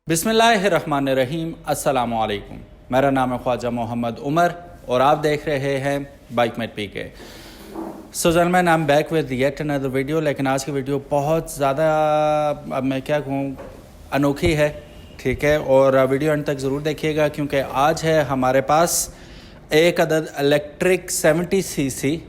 बिस्मिल्लाहिर्रहमानिर्रहीम। अस्सलामु अलैकुम। मेरा नाम है ख्वाजा मोहम्मद उमर और आप देख रहे हैं bike mate P K. So gentlemen, I am back with yet another video. लेकिन आज की वीडियो बहुत ज़्यादा, अब मैं क्या कहूँ, अनोखी है, ठीक है। और वीडियो अंत तक ज़रूर देखिएगा क्योंकि आज है हमारे पास एक अदद इलेक्ट्रिक 70 सीसी,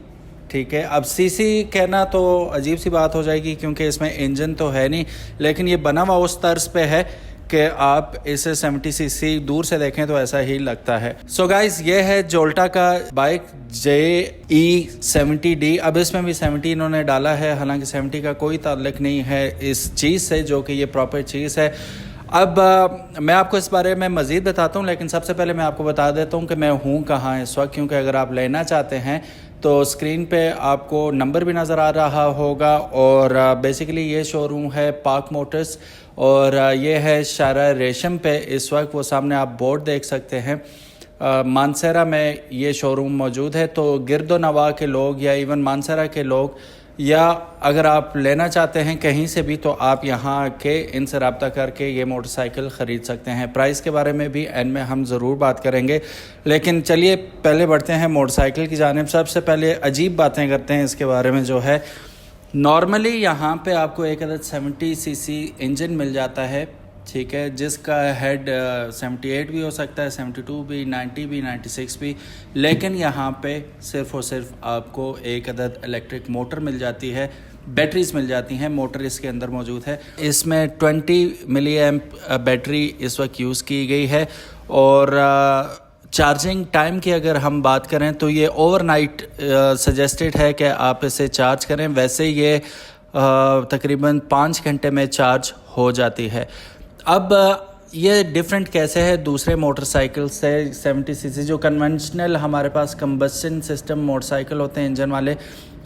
ठीक है। अब सीसी कहना तो अजीब सी बात हो जाएगी क्योंकि इसमें इंजन तो है नहीं, लेकिन ये बना हुआ उस तर्ज पे है कि आप इसे 70 सीसी दूर से देखें तो ऐसा ही लगता है। सो गाइज, ये है जोल्टा का बाइक JE70D। अब इसमें भी 70 इन्होंने डाला है, हालांकि 70 का कोई ताल्लुक नहीं है इस चीज़ से, जो कि ये प्रॉपर चीज़ है। अब मैं आपको इस बारे में मज़ीद बताता हूँ, लेकिन सबसे पहले मैं आपको बता देता हूँ कि मैं हूँ कहाँ इस वक्त, क्योंकि अगर आप लेना चाहते हैं तो स्क्रीन पे आपको नंबर भी नज़र आ रहा होगा। और बेसिकली ये शोरूम है पाक मोटर्स और ये है शारा रेशम पे। इस वक्त वो सामने आप बोर्ड देख सकते हैं, मानसरा में ये शोरूम मौजूद है। तो गिरदो नवा के लोग या इवन मानसरा के लोग, या अगर आप लेना चाहते हैं कहीं से भी, तो आप यहाँ आके इनसे रब्ता करके ये मोटरसाइकिल ख़रीद सकते हैं। प्राइस के बारे में भी एंड में हम ज़रूर बात करेंगे, लेकिन चलिए पहले बढ़ते हैं मोटरसाइकिल की जानिब। सबसे पहले अजीब बातें करते हैं इसके बारे में। जो है नॉर्मली यहाँ पे आपको एक अदद 70 सीसी इंजन मिल जाता है, ठीक है, जिसका हेड 78 भी हो सकता है, 72 भी, 90 भी, 96 भी। लेकिन यहाँ पे सिर्फ़ और सिर्फ आपको एक अदद इलेक्ट्रिक मोटर मिल जाती है, बैटरीज मिल जाती हैं। मोटर इसके अंदर मौजूद है। इसमें 20 मिली एम्प बैटरी इस वक्त यूज़ की गई है। और चार्जिंग टाइम की अगर हम बात करें तो ये ओवरनाइट सजेस्टेड है कि आप इसे चार्ज करें। वैसे ये तकरीबन 5 घंटे में चार्ज हो जाती है। अब ये डिफरेंट कैसे है दूसरे मोटरसाइकिल से 70 सीसी, जो कन्वेंशनल हमारे पास कंबस्शन सिस्टम मोटरसाइकिल होते हैं इंजन वाले,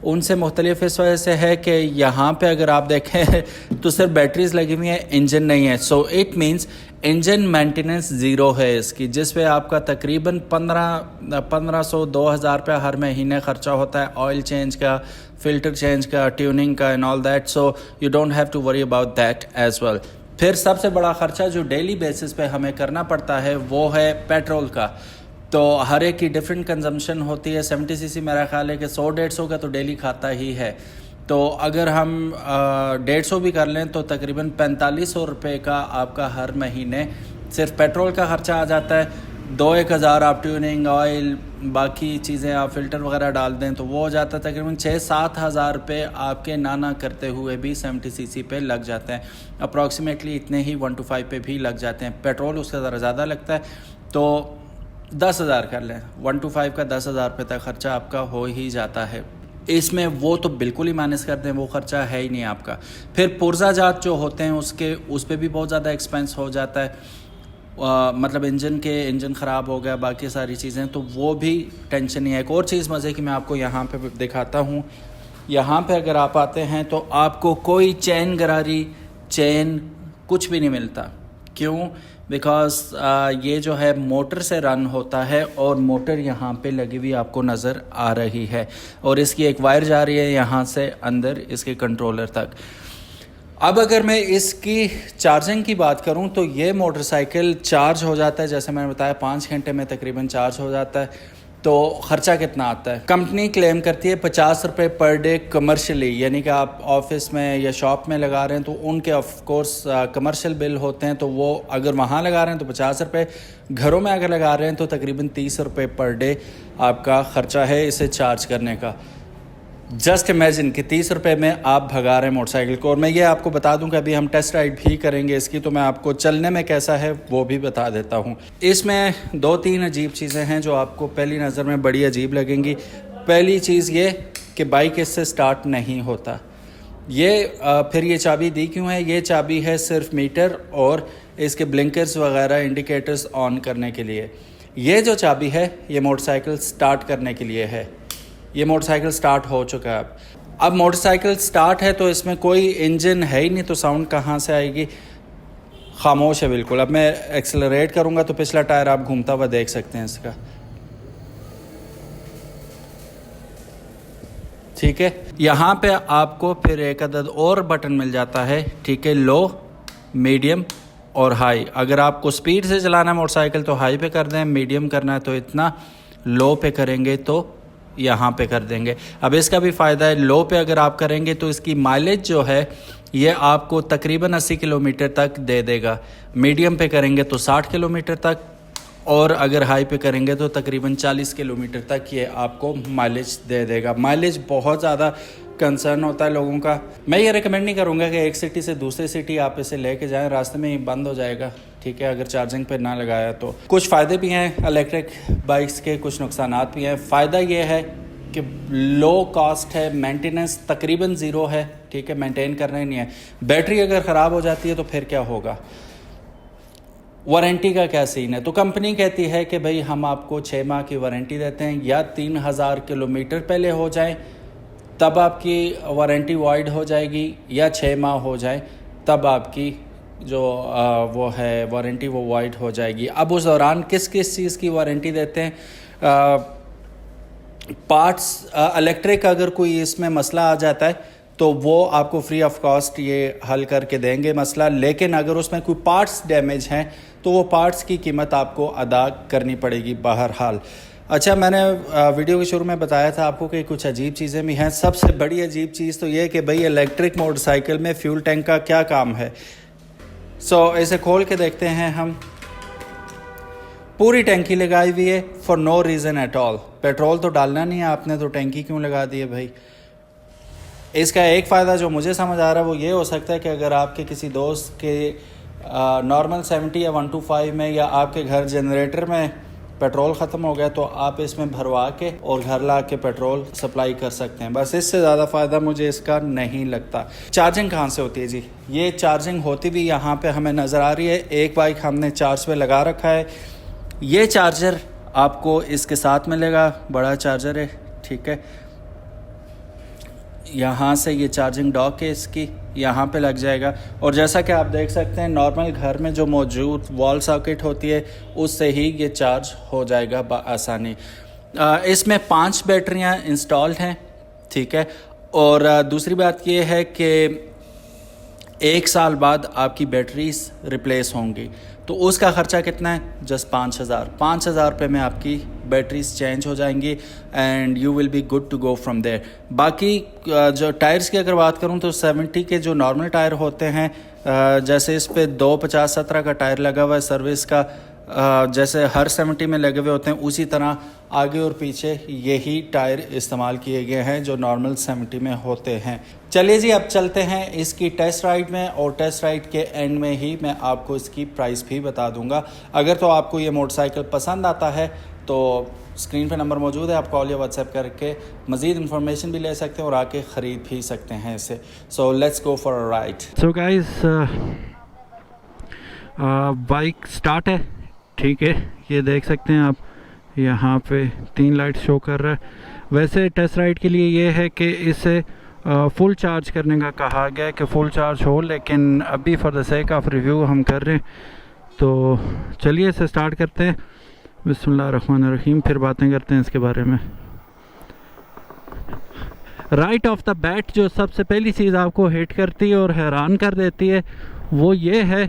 उनसे मुख्तलिफ इस वजह से है कि यहाँ पे अगर आप देखें तो सिर्फ बैटरीज लगी हुई हैं, इंजन नहीं है। So it means engine maintenance zero है इसकी, जिस पे आपका तकरीबन 1500-2000 रुपया हर महीने ख़र्चा होता है, ऑयल चेंज का, फ़िल्टर चेंज का, ट्यूनिंग का and all that. So you don't have to worry about that as well. फिर सबसे बड़ा ख़र्चा जो डेली बेसिस पे हमें करना पड़ता है वो है पेट्रोल का। तो हर एक की डिफरेंट कंजम्पशन होती है। 70 सीसी मेरा ख्याल है कि 100-150 का तो डेली खाता ही है। तो अगर हम 150 भी कर लें तो तकरीबन 4500 रुपये का आपका हर महीने सिर्फ पेट्रोल का ख़र्चा आ जाता है। 2-1 हज़ार आप ट्यूनिंग, ऑयल, बाकी चीज़ें आप फ़िल्टर वगैरह डाल दें तो वो हो जाता है तकरीबन 6-7 हज़ार रुपये आपके नाना करते हुए भी 70 सीसी पे लग जाते हैं। अप्रॉक्सीमेटली इतने ही 125 पे भी लग जाते हैं। पेट्रोल उससे ज़रा ज़्यादा लगता है, तो 10,000 कर लें, 125 का 10,000 रुपये तक ख़र्चा आपका हो ही जाता है। इसमें वो तो बिल्कुल ही माइनस कर दें, वो ख़र्चा है ही नहीं आपका। फिर पुर्जा जात जो होते हैं उस पर भी बहुत ज़्यादा एक्सपेंस हो जाता है। मतलब इंजन ख़राब हो गया, बाकी सारी चीज़ें, तो वो भी टेंशन नहीं है। एक और चीज़ मज़े की मैं आपको यहाँ पे दिखाता हूँ। यहाँ पे अगर आप आते हैं तो आपको कोई चैन गरारी, चैन कुछ भी नहीं मिलता। क्यों? बिकॉज़ ये जो है मोटर से रन होता है और मोटर यहाँ पे लगी हुई आपको नज़र आ रही है और इसकी एक वायर जा रही है यहाँ से अंदर इसके कंट्रोलर तक। अब अगर मैं इसकी चार्जिंग की बात करूं तो ये मोटरसाइकिल चार्ज हो जाता है, जैसे मैंने बताया 5 घंटे में तकरीबन चार्ज हो जाता है। तो ख़र्चा कितना आता है? कंपनी क्लेम करती है 50 रुपये पर डे कमर्शियली, यानी कि आप ऑफिस में या शॉप में लगा रहे हैं तो उनके ऑफ कोर्स कमर्शियल बिल होते हैं, तो वो अगर वहाँ लगा रहे हैं तो 50 रुपये, घरों में अगर लगा रहे हैं तो तकरीबन 30 रुपये पर डे आपका ख़र्चा है इसे चार्ज करने का। जस्ट इमेजिन कि 30 रुपये में आप भगा रहे हैं मोटरसाइकिल को। और मैं ये आपको बता दूं कि अभी हम टेस्ट राइड भी करेंगे इसकी, तो मैं आपको चलने में कैसा है वो भी बता देता हूं। इसमें 2-3 अजीब चीज़ें हैं जो आपको पहली नज़र में बड़ी अजीब लगेंगी। पहली चीज़ ये कि बाइक इससे स्टार्ट नहीं होता। फिर ये चाबी दी क्यों है? ये चाबी है सिर्फ मीटर और इसके ब्लिंकर्स वगैरह इंडिकेटर्स ऑन करने के लिए। ये जो चाबी है ये मोटरसाइकिल स्टार्ट करने के लिए है। ये मोटरसाइकिल स्टार्ट हो चुका है। अब मोटरसाइकिल स्टार्ट है तो इसमें कोई इंजन है ही नहीं, तो साउंड कहाँ से आएगी? खामोश है बिल्कुल। अब मैं एक्सेलरेट करूँगा तो पिछला टायर आप घूमता हुआ देख सकते हैं इसका, ठीक है। यहाँ पे आपको फिर एक अदद और बटन मिल जाता है, ठीक है, लो, मीडियम और हाई। अगर आपको स्पीड से चलाना है मोटरसाइकिल तो हाई पे कर दें, मीडियम करना है तो इतना, लो पे करेंगे तो यहाँ पे कर देंगे। अब इसका भी फ़ायदा है, लो पे अगर आप करेंगे तो इसकी माइलेज जो है ये आपको तकरीबन 80 किलोमीटर तक दे देगा, मीडियम पे करेंगे तो 60 किलोमीटर तक, और अगर हाई पे करेंगे तो तकरीबन 40 किलोमीटर तक ये आपको माइलेज दे देगा। माइलेज बहुत ज़्यादा कंसर्न होता है लोगों का। मैं ये रिकमेंड नहीं करूँगा कि एक सिटी से दूसरी सिटी आप इसे लेके जाएं, रास्ते में ही बंद हो जाएगा, ठीक है, अगर चार्जिंग पे ना लगाया तो। कुछ फ़ायदे भी हैं इलेक्ट्रिक बाइक्स के, कुछ नुकसानात भी हैं। फ़ायदा ये है कि लो कॉस्ट है, मेंटेनेंस तकरीबन ज़ीरो है, ठीक है, मेंटेन करना ही नहीं है। बैटरी अगर ख़राब हो जाती है तो फिर क्या होगा, वारंटी का क्या सीन है? तो कंपनी कहती है कि भाई हम आपको 6 माह की वारंटी देते हैं, या 3000 किलोमीटर पहले हो जाए तब आपकी वारंटी वाइड हो जाएगी, या 6 माह हो जाए तब आपकी जो वो है वारंटी वो वाइड हो जाएगी। अब उस दौरान किस किस चीज़ की वारंटी देते हैं? पार्ट्स इलेक्ट्रिक अगर कोई इसमें मसला आ जाता है तो वो आपको फ्री ऑफ कॉस्ट ये हल करके देंगे मसला, लेकिन अगर उसमें कोई पार्ट्स डैमेज हैं तो वो पार्ट्स की कीमत आपको अदा करनी पड़ेगी बहरहाल। अच्छा, मैंने वीडियो के शुरू में बताया था आपको कि कुछ अजीब चीज़ें भी हैं। सबसे बड़ी अजीब चीज़ तो ये कि भाई इलेक्ट्रिक मोटरसाइकिल में फ्यूल टैंक का क्या काम है। इसे खोल के देखते हैं हम। पूरी टैंकी लगाई हुई है for no reason at all. Petrol तो डालना नहीं है आपने, तो टैंकी क्यों लगा दी है भाई? इसका एक फ़ायदा जो मुझे समझ आ रहा है वो ये हो सकता है कि अगर आपके किसी दोस्त के नॉर्मल 70 या 125 में, या आपके घर जनरेटर में पेट्रोल ख़त्म हो गया तो आप इसमें भरवा के और घर ला के पेट्रोल सप्लाई कर सकते हैं। बस इससे ज़्यादा फ़ायदा मुझे इसका नहीं लगता। चार्जिंग कहाँ से होती है जी? ये चार्जिंग होती भी यहाँ पे हमें नज़र आ रही है। एक बाइक हमने चार्ज पे लगा रखा है। ये चार्जर आपको इसके साथ मिलेगा, बड़ा चार्जर है, ठीक है। यहाँ से ये चार्जिंग डॉक है इसकी, यहाँ पे लग जाएगा। और जैसा कि आप देख सकते हैं नॉर्मल घर में जो मौजूद वॉल सॉकेट होती है उससे ही ये चार्ज हो जाएगा आसानी। इसमें 5 बैटरियाँ इंस्टॉल्ड हैं, ठीक है। और दूसरी बात ये है कि 1 साल बाद आपकी बैटरीज रिप्लेस होंगी, तो उसका ख़र्चा कितना है? जस्ट 5000 रुपये में आपकी बैटरीज चेंज हो जाएंगी and you will be good to go from there. बाकी जो टायर्स की अगर बात करूं तो 70 के जो नॉर्मल टायर होते हैं, जैसे इस पे 250-17 का टायर लगा हुआ है सर्विस का, जैसे हर 70 में लगे हुए होते हैं उसी तरह आगे और पीछे यही टायर इस्तेमाल किए गए हैं जो नॉर्मल 70 में होते हैं। चलिए जी, अब चलते हैं इसकी टेस्ट राइड में, और टेस्ट राइड के एंड में ही मैं आपको इसकी प्राइस भी बता दूंगा। अगर तो आपको ये मोटरसाइकिल पसंद आता है तो स्क्रीन पे नंबर मौजूद है, आप कॉल या व्हाट्सएप करके मज़ीद इन्फॉर्मेशन भी ले सकते हैं और आके ख़रीद भी सकते हैं इसे। So let's go for a ride. So guys, bike start है, ठीक है। ये देख सकते हैं आप, यहाँ पे 3 लाइट शो कर रहा है। वैसे टेस्ट राइड के लिए ये है कि इसे फुल चार्ज करने का कहा गया है कि फुल चार्ज हो, लेकिन अभी for the sake of review हम कर रहे हैं। तो चलिए इसे स्टार्ट करते हैं। बिस्मिल्लाहिर्रहमानिर्रहीम, फिर बातें करते हैं इसके बारे में। राइट ऑफ द बैट जो सबसे पहली चीज़ आपको हिट करती है और हैरान कर देती है वो ये है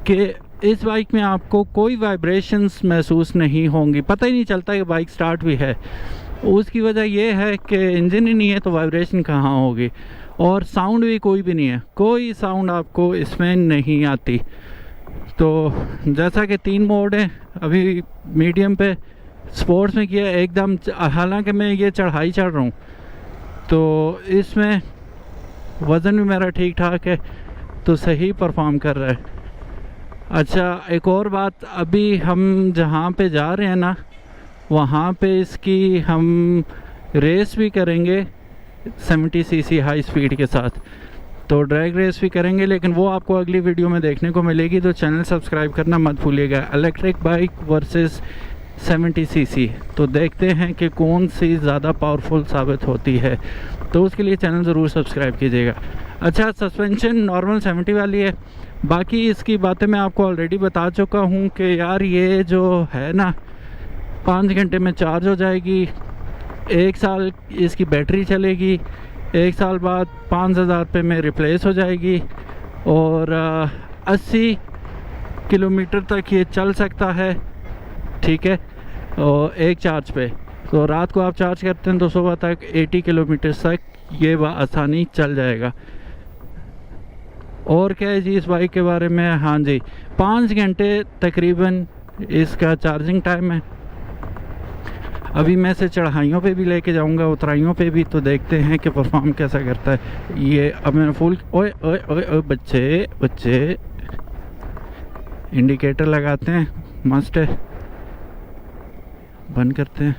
कि इस बाइक में आपको कोई वाइब्रेशंस महसूस नहीं होंगी। पता ही नहीं चलता कि बाइक स्टार्ट भी है। उसकी वजह यह है कि इंजन ही नहीं है तो वाइब्रेशन कहाँ होगी, और साउंड भी कोई भी नहीं है, कोई साउंड आपको इसमें नहीं आती। तो जैसा कि 3 मोड हैं, अभी मीडियम पे, स्पोर्ट्स में किया एकदम, हालांकि मैं ये चढ़ाई चढ़ रहा हूँ तो इसमें वज़न भी मेरा ठीक ठाक है तो सही परफॉर्म कर रहा है। अच्छा, एक और बात, अभी हम जहाँ पे जा रहे हैं ना वहाँ पे इसकी हम रेस भी करेंगे 70 सीसी हाई स्पीड के साथ, तो ड्रैग रेस भी करेंगे, लेकिन वो आपको अगली वीडियो में देखने को मिलेगी। तो चैनल सब्सक्राइब करना मत भूलिएगा। इलेक्ट्रिक बाइक वर्सेस 70 सीसी, तो देखते हैं कि कौन सी ज़्यादा पावरफुल साबित होती है, तो उसके लिए चैनल ज़रूर सब्सक्राइब कीजिएगा। अच्छा, सस्पेंशन नॉर्मल 70 वाली है। बाकी इसकी बातें मैं आपको ऑलरेडी बता चुका हूँ कि यार ये जो है ना 5 घंटे में चार्ज हो जाएगी, 1 साल इसकी बैटरी चलेगी, 1 साल बाद 5000 रुपये में रिप्लेस हो जाएगी, और 80 किलोमीटर तक ये चल सकता है, ठीक है, और एक चार्ज पे। तो रात को आप चार्ज करते हैं तो सुबह तक 80 किलोमीटर तक ये आसानी चल जाएगा। और क्या है जी इस बाइक के बारे में, हाँ जी 5 घंटे तकरीबन इसका चार्जिंग टाइम है। अभी मैं इसे चढ़ाइयों पे भी लेके जाऊंगा, उतराइयों पे भी, तो देखते हैं कि परफॉर्म कैसा करता है ये। अब मैंने फुल ओए ओए ओए ओए बच्चे बच्चे इंडिकेटर लगाते हैं, मस्ट है, बंद करते हैं।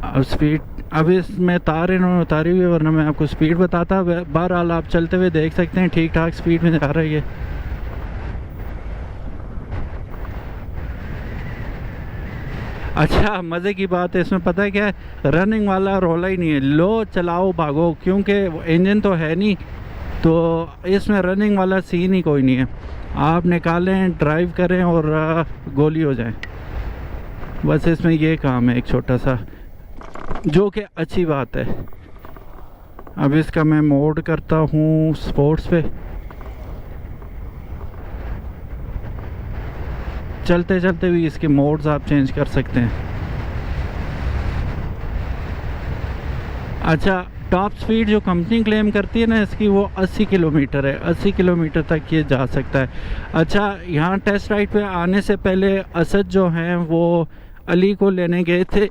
अब स्पीड, अब इसमें तार इन्होंने उतारी हुई है, वरना मैं आपको स्पीड बताता। बहरहाल आप चलते हुए देख सकते हैं ठीक ठाक स्पीड में जा रही है। अच्छा मज़े की बात है इसमें, पता है क्या है, रनिंग वाला रोला ही नहीं है, लो चलाओ भागो, क्योंकि इंजन तो है नहीं, तो इसमें रनिंग वाला सीन ही कोई नहीं है। आप निकालें, ड्राइव करें और गोली हो जाए, बस इसमें ये काम है एक छोटा सा, जो कि अच्छी बात है। अब इसका मैं मोड करता हूँ स्पोर्ट्स पे, चलते चलते भी इसके मोड्स आप चेंज कर सकते हैं। अच्छा टॉप स्पीड जो कंपनी क्लेम करती है ना इसकी, वो 80 किलोमीटर है, 80 किलोमीटर तक ये जा सकता है। अच्छा यहाँ टेस्ट राइड पे आने से पहले असद जो हैं वो अली को लेने गए थे,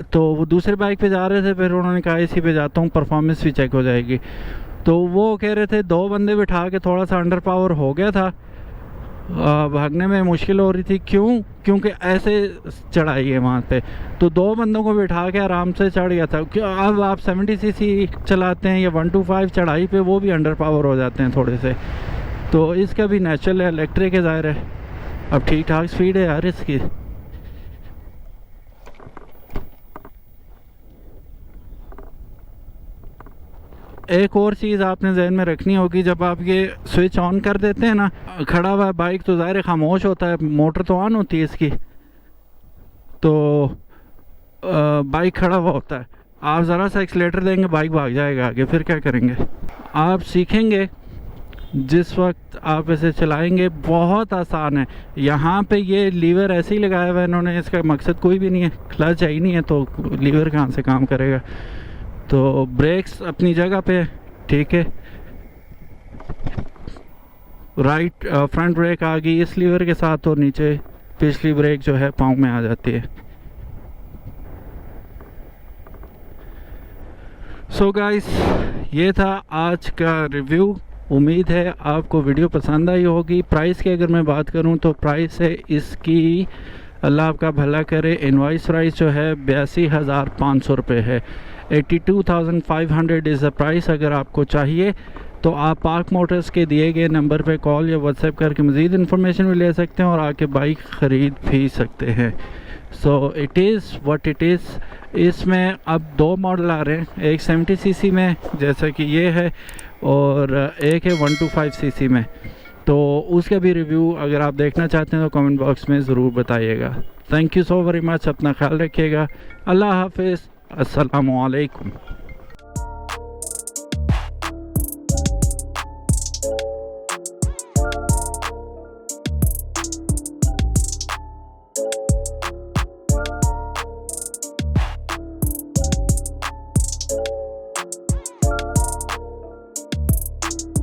तो वो दूसरे बाइक पे जा रहे थे, फिर उन्होंने कहा इसी पे जाता हूँ, परफॉर्मेंस भी चेक हो जाएगी। तो वो कह रहे थे 2 बंदे बिठा के थोड़ा सा अंडर पावर हो गया था, भागने में मुश्किल हो रही थी। क्योंकि ऐसे चढ़ाई है वहाँ पे, तो 2 बंदों को बिठा के आराम से चढ़ गया था। अब आप 70 सीसी चलाते हैं या 125 चढ़ाई पे, वो भी अंडर पावर हो जाते हैं थोड़े से। तो इसका भी नेचुरल है, इलेक्ट्रिक है ज़ाहिर है। अब ठीक ठाक स्पीड है यार इसकी। एक और चीज़ आपने जहन में रखनी होगी, जब आप ये स्विच ऑन कर देते हैं ना, खड़ा हुआ बाइक तो ज़ाहिर खामोश होता है, मोटर तो ऑन होती है इसकी, तो बाइक खड़ा हुआ होता है। आप ज़रा सा एक्सीलेटर देंगे बाइक भाग जाएगा आगे, फिर क्या करेंगे। आप सीखेंगे जिस वक्त आप इसे चलाएंगे, बहुत आसान है। यहाँ पे ये लीवर ऐसे ही लगाया हुआ है इन्होंने, इसका मकसद कोई भी नहीं है, क्लच है ही नहीं है, तो लीवर कहाँ से काम करेगा। तो ब्रेक्स अपनी जगह पे, ठीक है, राइट फ्रंट ब्रेक आ गई इस लीवर के साथ, और नीचे पिछली ब्रेक जो है पाँव में आ जाती है। सो गाइस ये था आज का रिव्यू। उम्मीद है आपको वीडियो पसंद आई होगी। प्राइस की अगर मैं बात करूं तो प्राइस है इसकी, अल्लाह आपका भला करे, इनवाइस प्राइस जो है 82,500 रुपये है। 82,500 इज़ द प्राइस। अगर आपको चाहिए तो आप पार्क मोटर्स के दिए गए नंबर पे कॉल या व्हाट्सएप करके मज़ीद इन्फॉर्मेशन भी ले सकते हैं और आके बाइक ख़रीद भी सकते हैं। So it is what it is. इसमें अब 2 मॉडल आ रहे हैं, एक 70 सीसी में जैसा कि ये है, और एक है 125 सीसी में। तो उसका भी रिव्यू अगर आप देखना चाहते हैं तो कमेंट बॉक्स में ज़रूर बताइएगा। Thank you so very much, अपना ख्याल रखिएगा। अल्लाह हाफिज़, अस्सलामु अलैकुम।